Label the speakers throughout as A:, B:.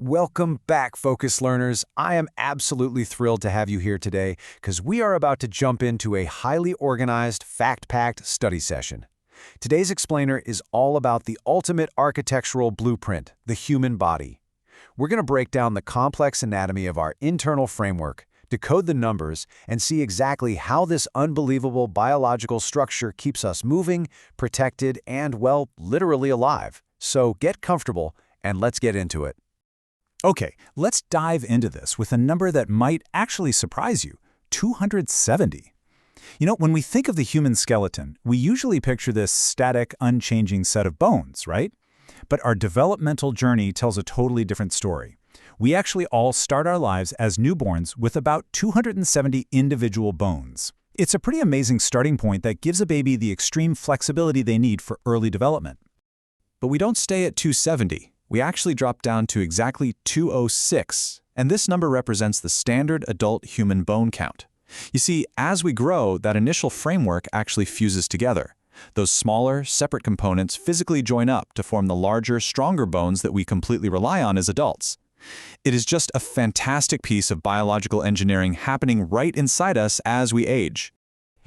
A: Welcome back, Focus Learners. I am absolutely thrilled to have you here today because we are about to jump into a highly organized, fact-packed study session. Today's explainer is all about the ultimate architectural blueprint, the human body. We're going to break down the complex anatomy of our internal framework, decode the numbers, and see exactly how this unbelievable biological structure keeps us moving, protected, and, well, literally alive. So get comfortable and let's get into it.
B: Okay, let's dive into this with a number that might actually surprise you, 270. You know, when we think of the human skeleton, we usually picture this static, unchanging set of bones, right? But our developmental journey tells a totally different story. We actually all start our lives as newborns with about 270 individual bones. It's a pretty amazing starting point that gives a baby the extreme flexibility they need for early development.
C: But we don't stay at 270. We actually drop down to exactly 206, and this number represents the standard adult human bone count. You see, as we grow, that initial framework actually fuses together. Those smaller, separate components physically join up to form the larger, stronger bones that we completely rely on as adults. It is just a fantastic piece of biological engineering happening right inside us as we age.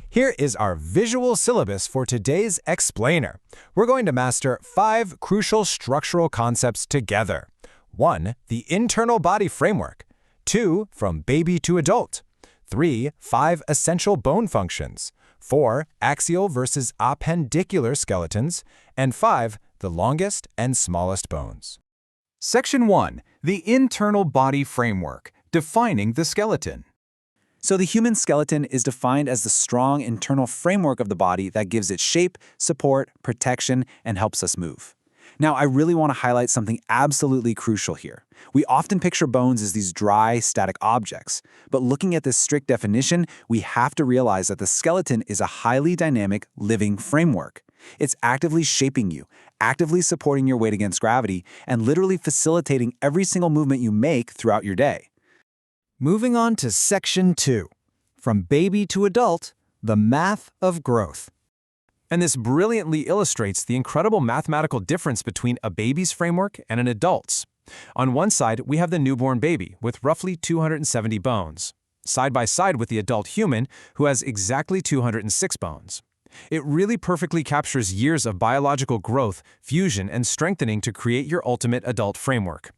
D: Here is our visual syllabus for today's explainer. We're going to master 5 crucial structural concepts together. 1. The internal body framework. 2. From baby to adult. 3. 5 essential bone functions. 4. Axial versus appendicular skeletons. And 5. The longest and smallest bones.
A: Section 1. The internal body framework, defining the skeleton.
C: So the human skeleton is defined as the strong internal framework of the body that gives it shape, support, protection, and helps us move. Now, I really want to highlight something absolutely crucial here. We often picture bones as these dry, static objects, but looking at this strict definition, we have to realize that the skeleton is a highly dynamic, living framework. It's actively shaping you, actively supporting your weight against gravity, and literally facilitating every single movement you make throughout your day.
D: Moving on to Section 2. From baby to adult, the math of growth.
A: And this brilliantly illustrates the incredible mathematical difference between a baby's framework and an adult's. On one side, we have the newborn baby with roughly 270 bones, side by side with the adult human who has exactly 206 bones. It really perfectly captures years of biological growth, fusion, and strengthening to create your ultimate adult framework.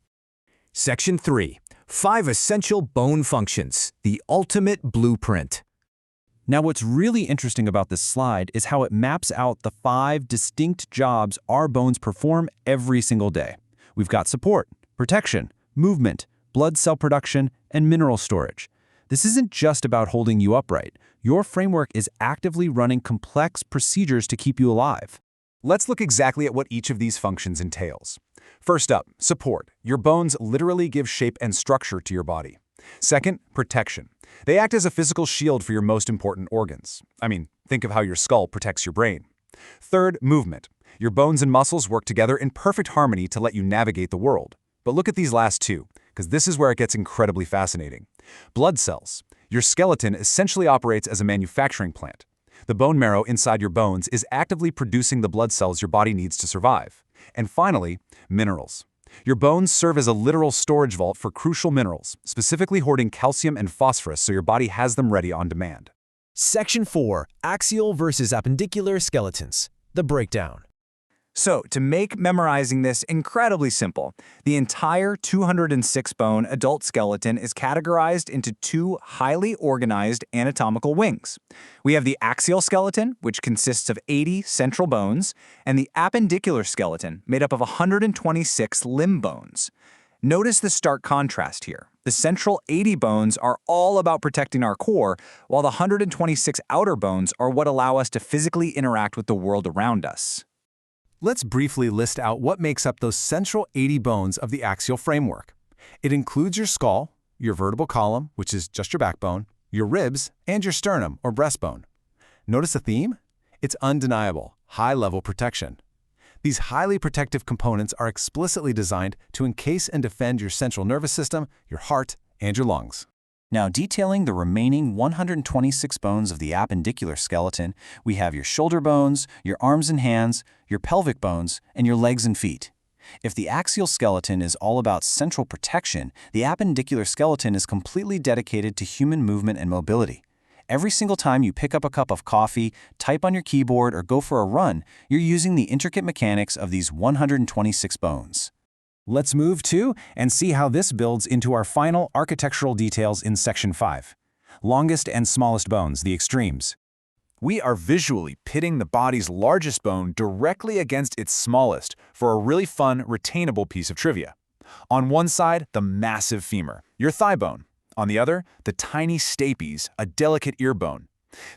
D: Section 3. 5 essential bone functions, the ultimate blueprint.
C: Now, what's really interesting about this slide is how it maps out the 5 distinct jobs our bones perform every single day. We've got support, protection, movement, blood cell production, and mineral storage. This isn't just about holding you upright. Your framework is actively running complex procedures to keep you alive.
A: Let's look exactly at what each of these functions entails. First up, support. Your bones literally give shape and structure to your body. Second, protection. They act as a physical shield for your most important organs. I mean, think of how your skull protects your brain. Third, movement. Your bones and muscles work together in perfect harmony to let you navigate the world. But look at these last two, because this is where it gets incredibly fascinating. Blood cells. Your skeleton essentially operates as a manufacturing plant. The bone marrow inside your bones is actively producing the blood cells your body needs to survive. And finally, minerals. Your bones serve as a literal storage vault for crucial minerals, specifically hoarding calcium and phosphorus so your body has them ready on demand.
D: Section 4. Axial versus appendicular skeletons, the breakdown.
E: So, to make memorizing this incredibly simple, the entire 206-bone adult skeleton is categorized into 2 highly organized anatomical wings. We have the axial skeleton, which consists of 80 central bones, and the appendicular skeleton, made up of 126 limb bones. Notice the stark contrast here. The central 80 bones are all about protecting our core, while the 126 outer bones are what allow us to physically interact with the world around us.
A: Let's briefly list out what makes up those central 80 bones of the axial framework. It includes your skull, your vertebral column, which is just your backbone, your ribs, and your sternum or breastbone. Notice the theme? It's undeniable, high-level protection. These highly protective components are explicitly designed to encase and defend your central nervous system, your heart, and your lungs.
C: Now, detailing the remaining 126 bones of the appendicular skeleton, we have your shoulder bones, your arms and hands, your pelvic bones, and your legs and feet. If the axial skeleton is all about central protection, the appendicular skeleton is completely dedicated to human movement and mobility. Every single time you pick up a cup of coffee, type on your keyboard, or go for a run, you're using the intricate mechanics of these 126 bones.
B: Let's move to and see how this builds into our final architectural details in Section 5. Longest and smallest bones, the extremes.
A: We are visually pitting the body's largest bone directly against its smallest for a really fun, retainable piece of trivia. On one side, the massive femur, your thigh bone. On the other, the tiny stapes, a delicate ear bone.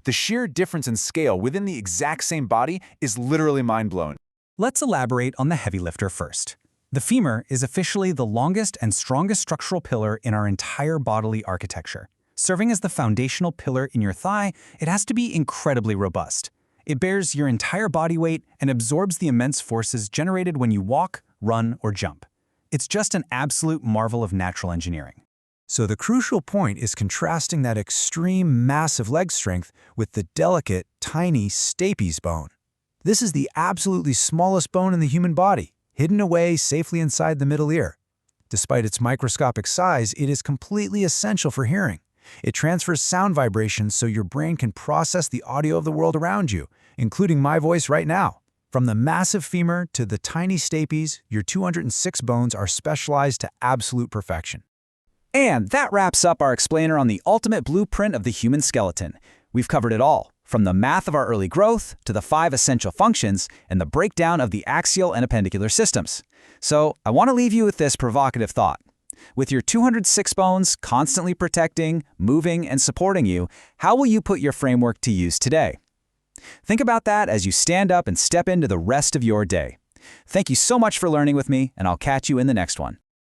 A: The sheer difference in scale within the exact same body is literally mind-blowing.
B: Let's elaborate on the heavy lifter first. The femur is officially the longest and strongest structural pillar in our entire bodily architecture. Serving as the foundational pillar in your thigh, it has to be incredibly robust. It bears your entire body weight and absorbs the immense forces generated when you walk, run, or jump. It's just an absolute marvel of natural engineering. So the crucial point is contrasting that extreme massive leg strength with the delicate, tiny stapes bone. This is the absolutely smallest bone in the human body, hidden away safely inside the middle ear. Despite its microscopic size, it is completely essential for hearing. It transfers sound vibrations so your brain can process the audio of the world around you, including my voice right now. From the massive femur to the tiny stapes, your 206 bones are specialized to absolute perfection.
C: And that wraps up our explainer on the ultimate blueprint of the human skeleton. We've covered it all, from the math of our early growth to the 5 essential functions and the breakdown of the axial and appendicular systems. So I want to leave you with this provocative thought. With your 206 bones constantly protecting, moving, and supporting you, how will you put your framework to use today? Think about that as you stand up and step into the rest of your day. Thank you so much for learning with me, and I'll catch you in the next one.